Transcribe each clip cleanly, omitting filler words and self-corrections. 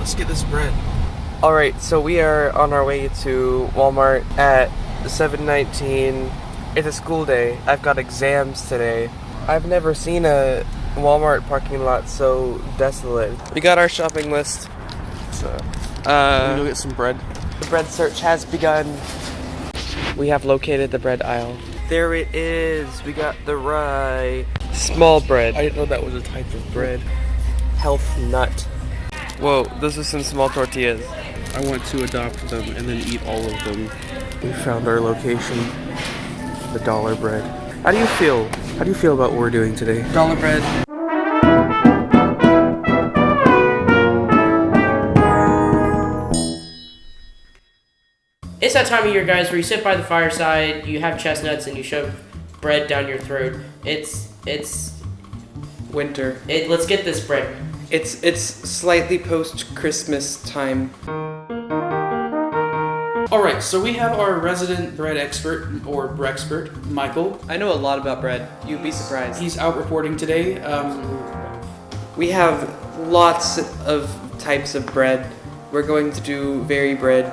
Let's get this bread. Alright, so we are on our way to Walmart at 7:19. It's a school day. I've got exams today. I've never seen a Walmart parking lot so desolate. We got our shopping list. So, Go get some bread. the bread search has begun. We have located the bread aisle. There it is. We got the rye. Small bread. I didn't know that was a type of bread. Health nut. Whoa, those are some small tortillas. I want to adopt them and then eat all of them. We found our location. The dollar bread. How do you feel? How do you feel about what we're doing today? Dollar bread. It's that time of year, guys, where you sit by the fireside, you have chestnuts, and you shove bread down your throat. It's Winter. let's get this bread. It's slightly post-Christmas time. Alright, so we have our resident bread expert, or brexpert, Michael. I know a lot about bread. You'd be surprised. He's out reporting today. We have lots of types of bread. We're going to do very bread.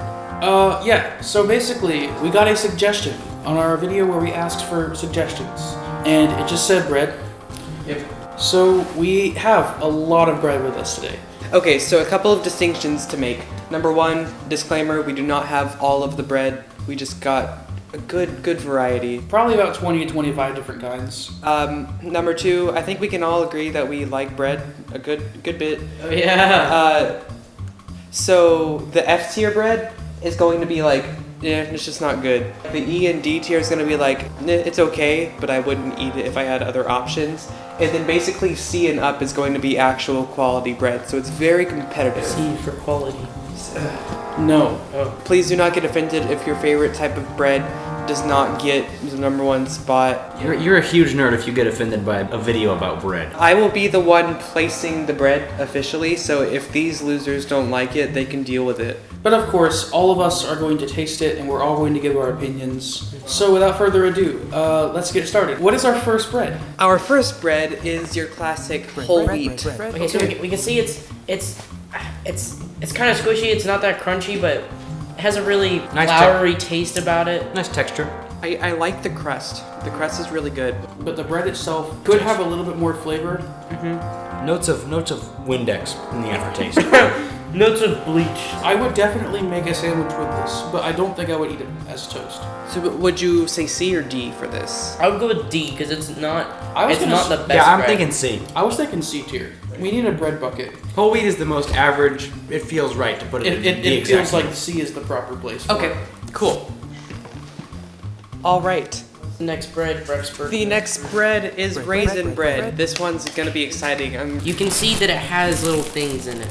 Yeah, so basically, we got a suggestion on our video where we asked for suggestions, and it just said bread. Yep. So we have a lot of bread with us today. Okay, so a couple of distinctions to make. Number one, disclaimer, we do not have all of the bread. We just got a good variety. Probably about 20 to 25 different kinds. Number two, I think we can all agree that we like bread a good bit. Oh, yeah. So the F tier bread is going to be like, it's just not good. The E and D tier is going to be like, it's okay, but I wouldn't eat it if I had other options. And then basically C and up is going to be actual quality bread, so it's very competitive. C for quality. No. Oh. Please do not get offended if your favorite type of bread does not get the #1 spot. You're a huge nerd if you get offended by a video about bread. I will be the one placing the bread officially, so if these losers don't like it, they can deal with it. But of course, all of us are going to taste it, and we're all going to give our opinions. So without further ado, let's get started. What is our first bread? Our first bread is your classic whole wheat. Okay, so we can see it's kind of squishy. It's not that crunchy, but it has a really Nice floury taste about it. Nice texture. I like the crust. The crust is really good. But the bread itself could have a little bit more flavor. Notes of Windex in the aftertaste. Notes of bleach. I would definitely make a sandwich with this, but I don't think I would eat it as toast. So would you say C or D for this? I would go with D because it's not. I was not the best. Yeah, I'm bread. thinking C. I was thinking C tier. We need a bread bucket. Whole wheat is the most average. It feels right to put it in the It exact feels like name. C is the proper place for Okay, it. cool. All right. Next bread, Brexpert. The next bread is raisin bread. This one's gonna be exciting. You can see that it has little things in it.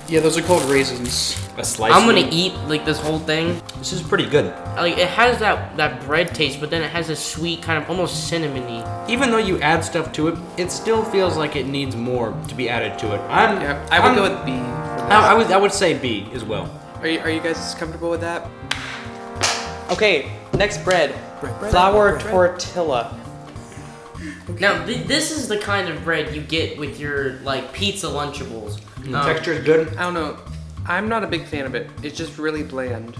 Yeah, those are called raisins. A slice. I'm gonna eat like this whole thing. This is pretty good. Like it has that bread taste, but then it has a sweet kind of almost cinnamony. Even though you add stuff to it, it still feels like it needs more to be added to it. I would go with B. For that. I would say B as well. Are you guys comfortable with that? Okay, next bread. Flour tortilla. Now this is the kind of bread you get with your like pizza Lunchables. The texture is good. I don't know. I'm not a big fan of it. It's just really bland.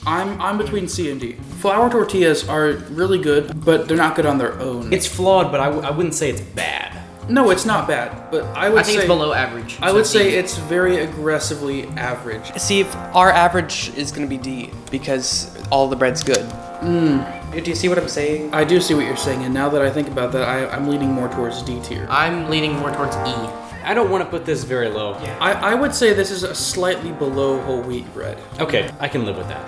I'm between C and D. Flour tortillas are really good, but they're not good on their own. It's flawed, but I wouldn't say it's bad. No, it's not bad, but I would I think say it's below average. I would say it's very aggressively average. See, if our average is gonna be D because all the bread's good. Do you see what I'm saying? I do see what you're saying, and now that I think about that, I'm leaning more towards D tier. I'm leaning more towards E. I don't want to put this very low. I would say this is a slightly below whole wheat bread. Okay, I can live with that.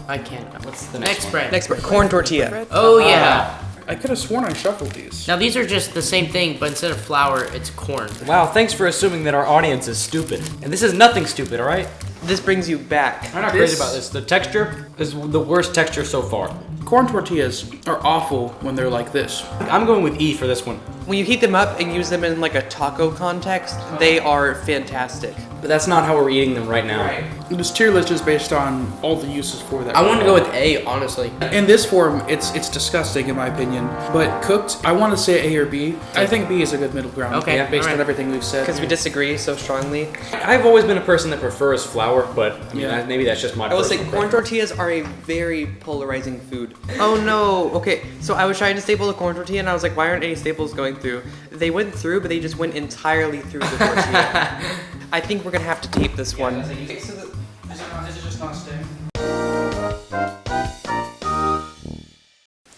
I can't. What's the next one? bread? Next bread, corn tortilla. Oh yeah. I could have sworn I shuffled these. Now these are just the same thing, but instead of flour, it's corn. Wow, thanks for assuming that our audience is stupid. And this is nothing stupid, all right? This brings you back. I'm not crazy about this. The texture is the worst texture so far. Corn tortillas are awful when they're like this. I'm going with E for this one. When you heat them up and use them in like a taco context, they are fantastic. But that's not how we're eating them right now. This tier list is based on all the uses for that. I want to go with A, honestly. In this form, it's disgusting in my opinion. But cooked, I want to say A or B. I think B is a good middle ground. Okay, Yeah, based alright. on everything we've said. Because we disagree so strongly. I've always been a person that prefers flour, but I mean, Yeah. maybe that's just my I will say personal corn preference. tortillas are a very polarizing food. Oh no, okay, so I was trying to staple a corn tortilla and I was like, why aren't any staples going through? They went through, but they just went entirely through the tortilla. I think we're gonna have to tape this one. Is it just not staying?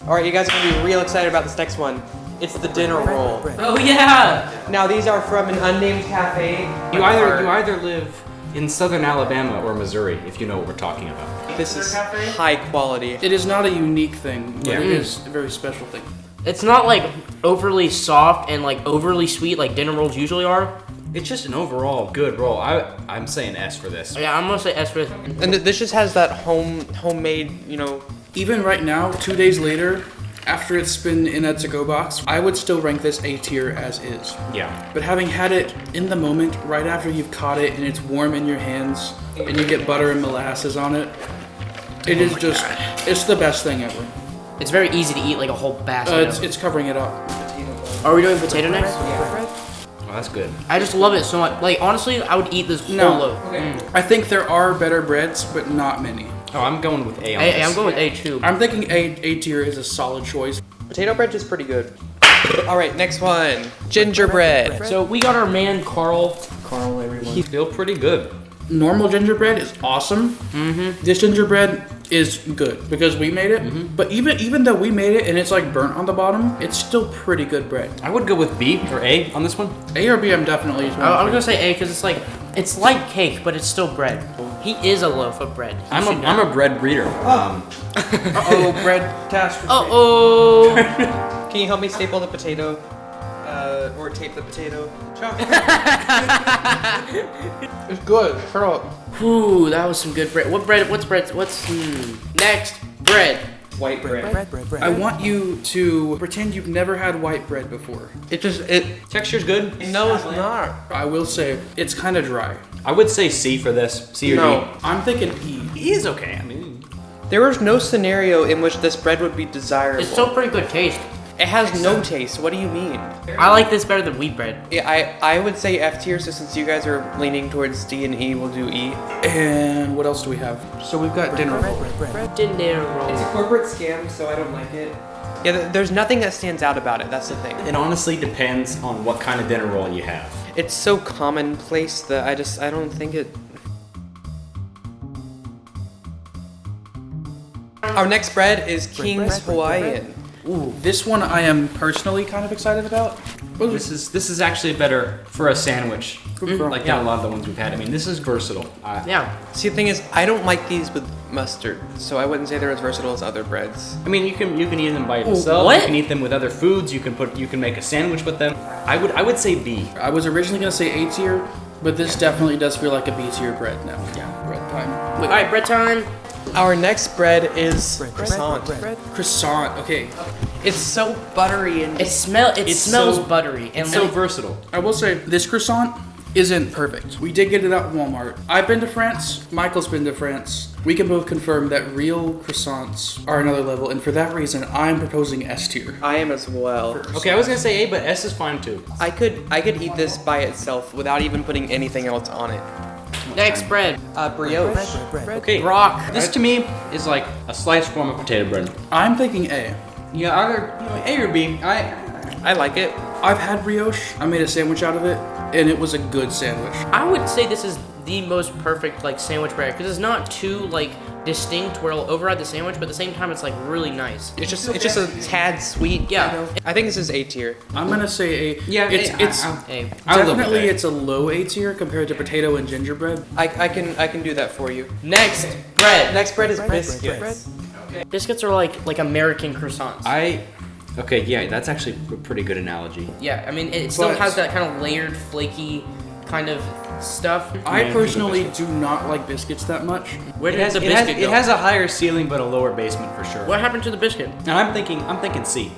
Alright, you guys are gonna be real excited about this next one. It's the dinner roll. Oh yeah. Now these are from an unnamed cafe. You either live in southern Alabama or Missouri, if you know what we're talking about. This is high quality. It is not a unique thing, but Yeah. it is a very special thing. It's not like overly soft and like overly sweet like dinner rolls usually are. It's just an overall good roll. I'm saying S for this. Yeah, I'm gonna say S for this. And this just has that homemade, you know. Even right now, 2 days later, after it's been in a to-go box, I would still rank this A tier as is. Yeah. But having had it in the moment, right after you've caught it and it's warm in your hands, and you get butter and molasses on it, it is just, it's the best thing ever. It's very easy to eat like a whole basket. It's covering it up. Are we doing potato next? Well, that's good. I just love it so much. Like honestly, I would eat this whole No. loaf. I think there are better breads, but not many. Oh, I'm going with A on Hey, this. I'm going with A too. I'm thinking A tier is a solid choice. Potato bread is pretty good. Alright, next one. Gingerbread. So we got our man Carl. You feel pretty good. Normal gingerbread is awesome. This gingerbread is good because we made it. But even though we made it and it's like burnt on the bottom, it's still pretty good bread. I would go with B or A on this one. A or B, I'm definitely. I was gonna say A because it's like cake, but it's still bread. He is a loaf of bread. I'm a bread reader. Uh-oh, bread task. Oh. Can you help me staple the potato? Or tape the potato? It's good. Curl up. Ooh, that was some good bread. What bread? What's next? Bread. White bread. I want you to pretend you've never had white bread before. Texture's good. No, it's not. I will say it's kind of dry. I would say C for this. C or No. D. I'm thinking E. E is okay. I mean, There is no scenario in which this bread would be desirable. It's still pretty good taste. It has no taste. What do you mean? I like this better than wheat bread. Yeah, I would say F tier, so since you guys are leaning towards D and E, we'll do E. And what else do we have? So we've got dinner roll. Dinner roll. It's a corporate scam, so I don't like it. Yeah, there's nothing that stands out about it. That's the thing. it honestly depends on what kind of dinner roll you have. It's so commonplace that I don't think it. Our next bread is King's Hawaiian. Ooh, this one I am personally kind of excited about. This is actually better for a sandwich, like than a lot of the ones we've had. I mean, this is versatile. Yeah. See, the thing is, I don't like these with mustard, so I wouldn't say they're as versatile as other breads. I mean, you can eat them by yourself. what? You can eat them with other foods. You can make a sandwich with them. I would say B. I was originally gonna say A tier, but this definitely does feel like a B tier bread now. Yeah, bread time. All right, bread time. Our next bread is croissant. Croissant. Okay, It's so buttery and It smells so- buttery and It's so like, versatile. I will say this croissant isn't perfect. We did get it at Walmart. I've been to France. Michael's been to France. We can both confirm that real croissants are another level, and for that reason, I'm proposing S tier. I am as well. Okay, I was gonna say A, but S is fine too. I could eat this by itself without even putting anything else on it. next bread. Brioche. Okay, Rock. This to me is like a sliced form of potato bread. I'm thinking A. Yeah, either A or B. I like it. I've had brioche. I made a sandwich out of it, and it was a good sandwich. I would say this is the most perfect like sandwich bread because it's not too like distinct where it'll override the sandwich, but at the same time it's like really nice. It's just a tad sweet. Yeah. You know? I think this is A tier. I'm gonna say A. Yeah, it's Hey. I would live with definitely A. it's a low A tier compared to potato and gingerbread. I can do that for you. Next bread. Next bread is biscuits. Biscuits are like American croissants. Okay, yeah, that's actually a pretty good analogy. Yeah, I mean it still But- has that kind of layered, flaky kind of stuff. I Man, personally do not like biscuits that much. Where did the It biscuit go? has a higher ceiling but a lower basement for sure. What happened to the biscuit? And I'm thinking C.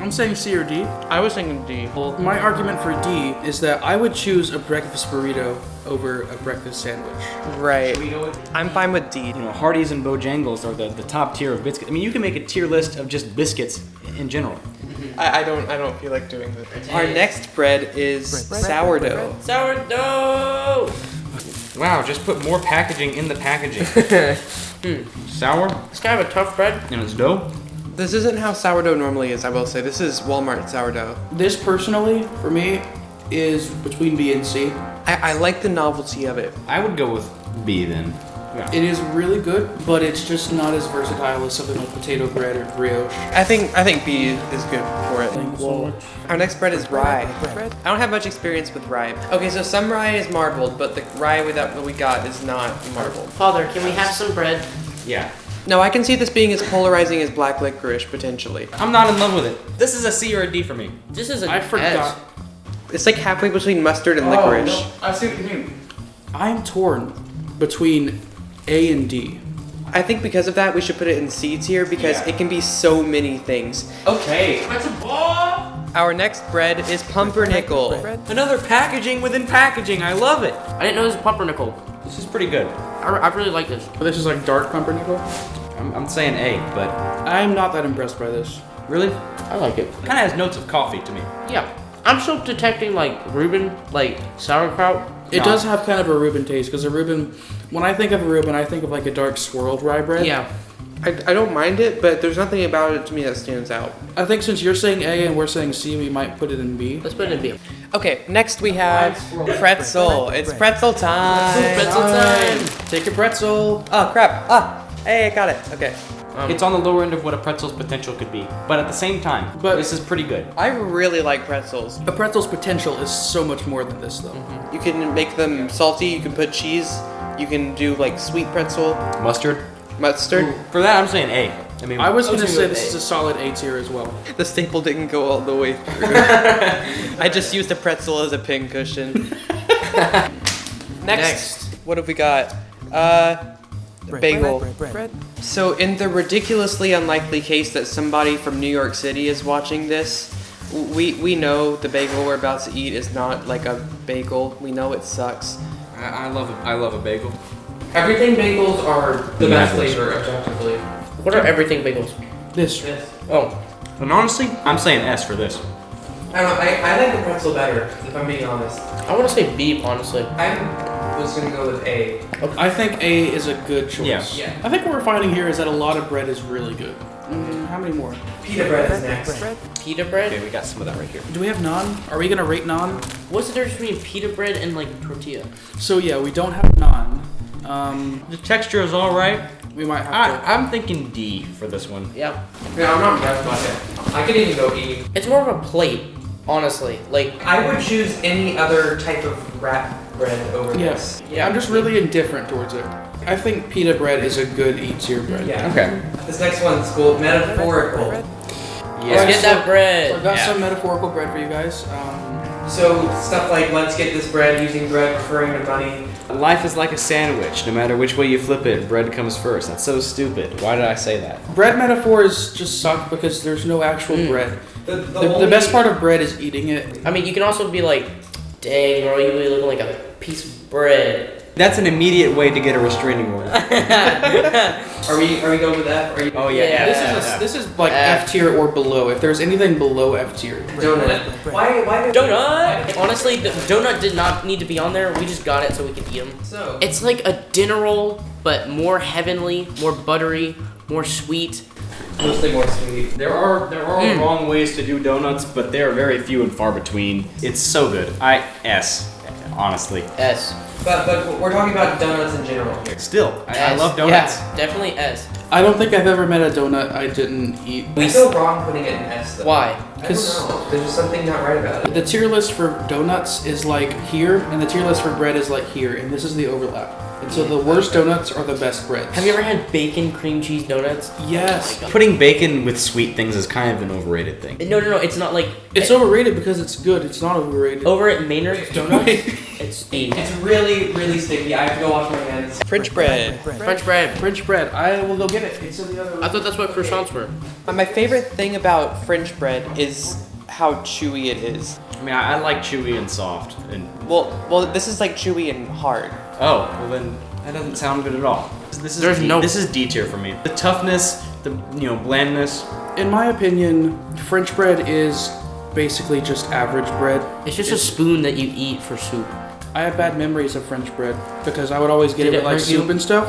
I'm saying C or D. I was thinking D. My argument for D is that I would choose a breakfast burrito over a breakfast sandwich. Right. I'm fine with D. You know, Hardee's and Bojangles are the top tier of biscuits. I mean, you can make a tier list of just biscuits in general. I don't feel like doing this. Our next bread is sourdough. Sourdough! Wow, just put more packaging in the packaging. Sour, It's kind of a tough bread. and it's dough. This isn't how sourdough normally is, I will say. This is Walmart sourdough. This personally, for me, is between B and C. I like the novelty of it. I would go with B then. Yeah. It is really good, but it's just not as versatile as something like potato bread or brioche. I think B is good for it. Thank you so much. Our next bread is rye. I don't have much experience with rye. Okay, so some rye is marbled, but the rye that we got is not marbled. Father, can we have some bread? Yeah. No, I can see this being as polarizing as black licorice, potentially. I'm not in love with it. This is a C or a D for me. This is a I forgot. S. It's like halfway between mustard and licorice. Oh, no, I see what you mean. I'm torn between A and D. I think because of that, we should put it in C tier because Yeah. it can be so many things. Okay. That's a ball! Our next bread is pumpernickel. Another packaging within packaging. I love it. I didn't know this was pumpernickel. This is pretty good. I really like this. But this is like dark pumpernickel. I'm saying A, but I'm not that impressed by this. really? I like it. Kind of has notes of coffee to me. Yeah. I'm still detecting like Reuben, like sauerkraut. It No. does have kind of a Reuben taste, because a Reuben, when I think of a Reuben, I think of like a dark swirled rye bread. Yeah. I don't mind it, but there's nothing about it to me that stands out. I think since you're saying A and we're saying C, we might put it in B. Let's put it in B. Okay, next we have pretzel. It's pretzel time. Pretzel time. Take a pretzel. Oh crap. Hey, I got it. Okay. It's on the lower end of what a pretzel's potential could be, but at the same time, But- this is pretty good. I really like pretzels. A pretzel's potential is so much more than this, though. You can make them salty, you can put cheese, you can do like sweet pretzel, Mustard. mustard. For that, I'm saying A. I mean, I was gonna say with this A. is a solid A tier as well. The staple didn't go all the way through. I just used a pretzel as a pin cushion. Next, what have we got? Bagel. So in the ridiculously unlikely case that somebody from New York City is watching this, we know the bagel we're about to eat is not like a bagel. We know it sucks. I love a bagel. Everything bagels are the best flavor, objectively. What are everything bagels? This. Oh. And honestly, I'm saying S for this. I don't know, I like the pretzel better, if I'm being honest. I want to say B, honestly. I was gonna go with A. I think A is a good choice. Yeah. Yeah. I think what we're finding here is that a lot of bread is really good. How many more? Pita bread is next. Pita bread? Okay, we got some of that right here. Do we have naan? Are we gonna rate naan? What's the difference between pita bread and like tortilla? So yeah, we don't have naan. The texture is all right. We might have to. I'm thinking D for this one. Yeah. Yeah, I'm not impressed by it. I could even go E. It's more of a plate, honestly. Like, I would choose any other type of wrap bread over Yes. this. Yeah, I'm just really indifferent towards it. I think pita bread is a good E tier bread. Yeah. Okay. This next one's called metaphorical. let's get that bread. So I've got Yeah. some metaphorical bread for you guys. So stuff like let's get this bread using bread referring to money. Life is like a sandwich. No matter which way you flip it, bread comes first. That's so stupid. Why did I say that? Bread metaphors just suck because there's no actual bread. The best part of bread is eating it. I mean, you can also be like, dang, bro, you really looking like a piece of bread. That's an immediate way to get a restraining order. Are we going with F? Are you? Oh yeah. Yeah. This is like F tier or below. If there's anything below F tier. Donut. Why? Donut! Honestly, the donut did not need to be on there. We just got it so we could eat them. So It's like a dinner roll, but more heavenly, more buttery, more sweet. mostly more sweet. There are wrong ways to do donuts, but they are very few and far between. It's so good. S. Honestly. S. But we're talking about donuts in general here. Still, I S. love donuts. Yeah, definitely S. I don't think I've ever met a donut I didn't eat. I feel wrong putting it in S though. Why? I don't 'Cause- know. There's just something not right about it. The tier list for donuts is like here, and the tier list for bread is like here, and this is the overlap. And so the worst donuts are the best breads. Have you ever had bacon cream cheese donuts? Yes. Putting bacon with sweet things is kind of an overrated thing. No, it's not like It's overrated because it's good. It's not overrated. over at Maynard's Donuts. It's It's really, really sticky. I have to go wash my hands. French bread. French bread. French bread. I will go get it. It's in the other room. I thought that's what croissants were. My favorite thing about French bread is how chewy it is. I mean, I like chewy and soft. And Well, this is like chewy and hard. oh, well then that doesn't sound good at all. This is D tier for me. The toughness, the blandness. In my opinion, French bread is basically just average bread. It's just a spoon that you eat for soup. I have bad memories of French bread because I would always get Did it it with like hurt you? soup and stuff,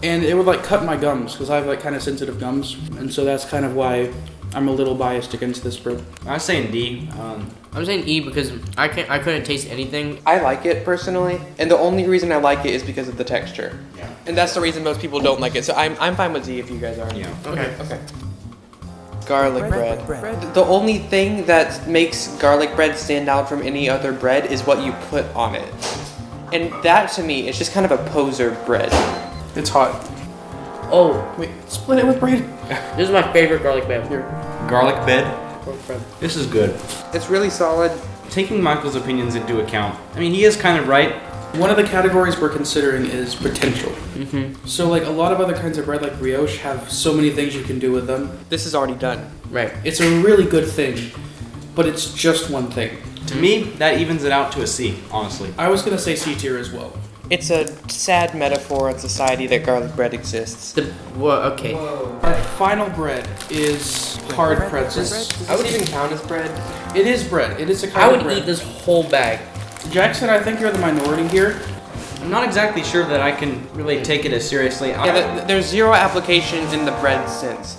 and it would like cut my gums because I have like kind of sensitive gums, and so that's kind of why I'm a little biased against this bread. I was saying D. I'm saying E because I couldn't taste anything. I like it personally, and the only reason I like it is because of the texture. Yeah. And that's the reason most people don't like it. So I'm fine with Z if you guys are. Yeah. Okay. Okay. Garlic bread. The only thing that makes garlic bread stand out from any other bread is what you put on it. And that to me is just kind of a poser bread. It's hot. Oh, Wait, split it with Brady. this is my favorite garlic bread. Here, Garlic bed. pork bread. This is good. It's really solid. Taking Michael's opinions into account, I mean, he is kind of right. One of the categories we're considering is potential. Mm-hmm. So like a lot of other kinds of bread like brioche have so many things you can do with them. This is already done. Right. It's a really good thing, but it's just one thing. To me, that evens it out to a C, honestly. I was gonna say C tier as well. It's a sad metaphor in society that garlic bread exists. Okay. Our final bread is hard pretzels. I would even count as bread. It is bread. It is a kind I of would bread. eat this whole bag. Jackson, I think you're the minority here. I'm not exactly sure that I can really take it as seriously. Yeah, there's zero application in the bread sense.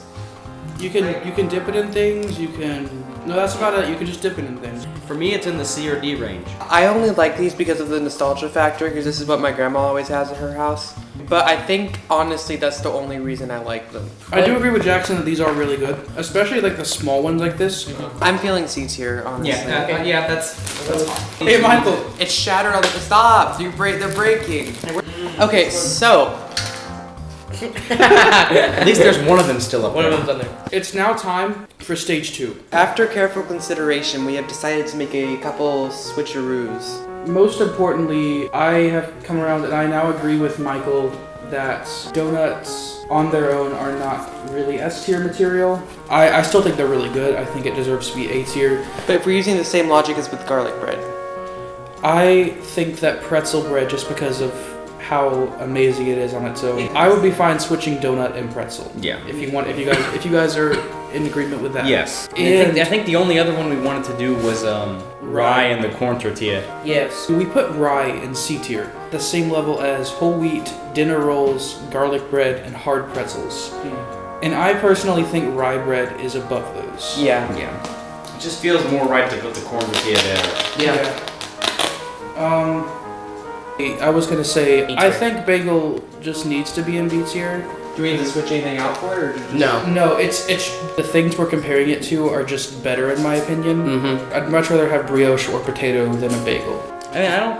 You can dip it in things. You can. No, that's about it. You can just dip it in things. For me, it's in the C or D range. I only like these because of the nostalgia factor, because this is what my grandma always has at her house. But I think, honestly, that's the only reason I like them. I do agree with Jackson that these are really good, especially like the small ones like this. I'm feeling C tier, honestly. Yeah, that's fine. Hey, Michael. It's shattered on the stop. They're breaking. Okay, so At least there's one of them still up One there. of them's on there. It's now time for stage 2. after careful consideration, we have decided to make a couple switcheroos. Most importantly, I have come around and I now agree with Michael that donuts on their own are not really S tier material. I still think they're really good. I think it deserves to be A tier. But if we're using the same logic as with garlic bread, I think that pretzel bread, just because of how amazing it is on its own, I would be fine switching donut and pretzel. Yeah. If you guys are in agreement with that. Yes. And I think the only other one we wanted to do was rye and the corn tortilla. Yes. we put rye in C tier, the same level as whole wheat, dinner rolls, garlic bread, and hard pretzels. And I personally think rye bread is above those. yeah. Yeah. It just feels more right to put the corn tortilla there. Yeah. I was gonna say, B I tier. think bagel just needs to be in B tier. Do we need to switch anything out for it, or just... No. No, it's the things we're comparing it to are just better in my opinion. Mm-hmm. I'd much rather have brioche or potato than a bagel. I mean, I don't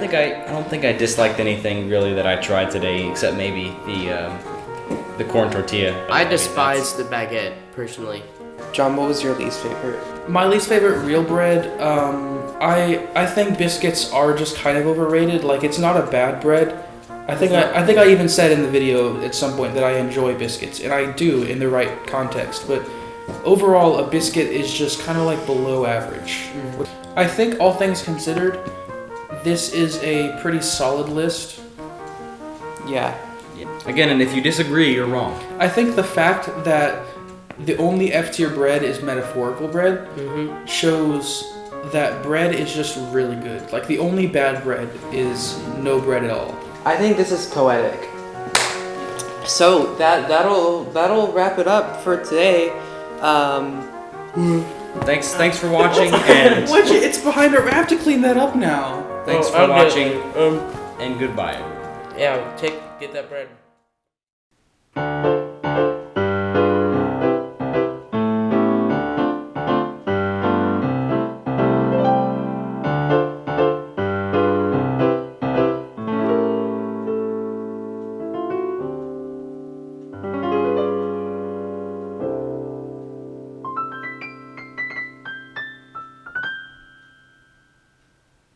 think I disliked anything really that I tried today, except maybe the corn tortilla. I despise the baguette personally. John, what was your least favorite? My least favorite real bread, I think biscuits are just kind of overrated. Like, it's not a bad bread. I think I even said in the video at some point that I enjoy biscuits, and I do in the right context. But overall, a biscuit is just kind of like below average. I think all things considered, this is a pretty solid list. Yeah. Again, and if you disagree, you're wrong. I think the fact that the only F tier bread is metaphorical bread shows that bread is just really good. Like, the only bad bread is no bread at all. I think this is poetic. So that'll wrap it up for today. Thanks for watching, and What? It's behind a wrap to clean that up now. thanks for I'll get- watching, and goodbye. Yeah, get that bread.